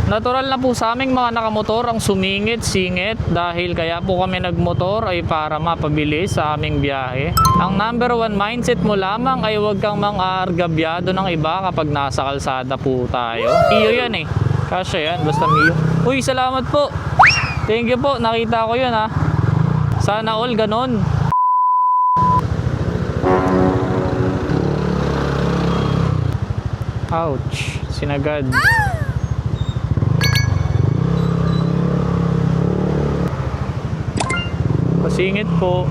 Natural na po sa aming mga nakamotor ang sumingit-singit dahil kaya po kami nagmotor ay para mapabilis sa aming biyahe. Ang number one mindset mo lamang ay huwag kang mang-aargabyado ng iba kapag nasa kalsada po tayo. Iyo yan eh. Kasya yan, basta Mio. Uy, salamat po. Thank you po, nakita ko yun ha. Sana all ganon. Ouch, sinagad. Pasingit po.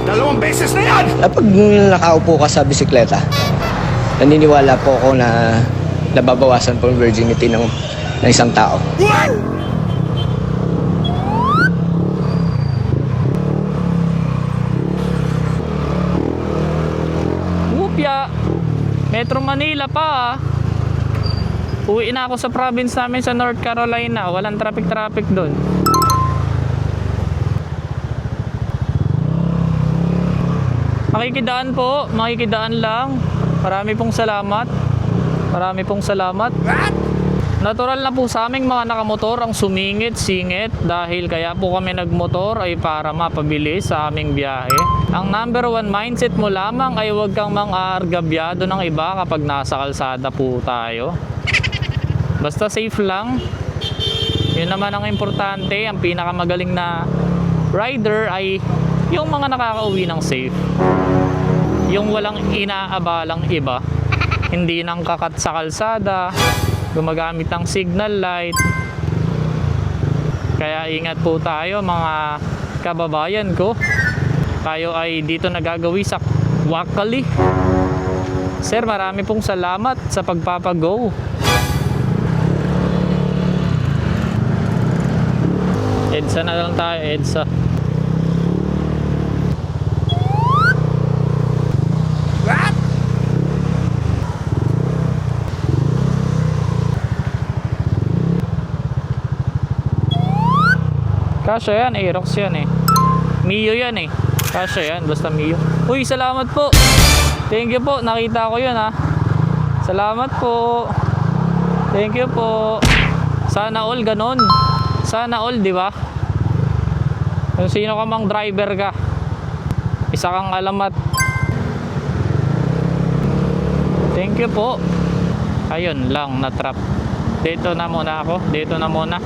Dalawang beses na yan! Kapag nakaupo ka sa bisikleta, naniniwala po ako na nababawasan po ang virginity ng isang tao. Upya, Metro Manila pa ah. Uwi na ako sa province namin sa North Carolina. Walang traffic doon. Makikidaan po, makikidaan lang. Marami pong salamat. Marami pong salamat. Natural na po sa aming mga nakamotor ang sumingit-singit dahil kaya po kami nagmotor ay para mapabilis sa aming biyahe. Ang number one mindset mo lamang ay huwag kang mang-aargabyado ng iba kapag nasa kalsada po tayo. Basta safe lang. Yun naman ang importante. Ang pinakamagaling na rider ay yung mga nakakauwi ng safe. Yung walang inaabalang iba. Hindi nang kakat sa kalsada, gumagamit ng signal light. Kaya ingat po tayo mga kababayan ko. Tayo ay dito nagagawi sa Wakali. Sir, marami pong salamat sa pagpapago. EDSA na lang tayo, EDSA. Kasya yan, Aerox yan eh. Mio yan eh. Kasya yan, basta Mio. Uy, salamat po. Thank you po, nakita ko yun ha. Salamat po. Thank you po. Sana all ganon. Sana all, di ba? Kung sino ka mang driver ka, isa kang alamat. Thank you po. Ayun lang, na-trap. Dito na muna ako. Dito na muna.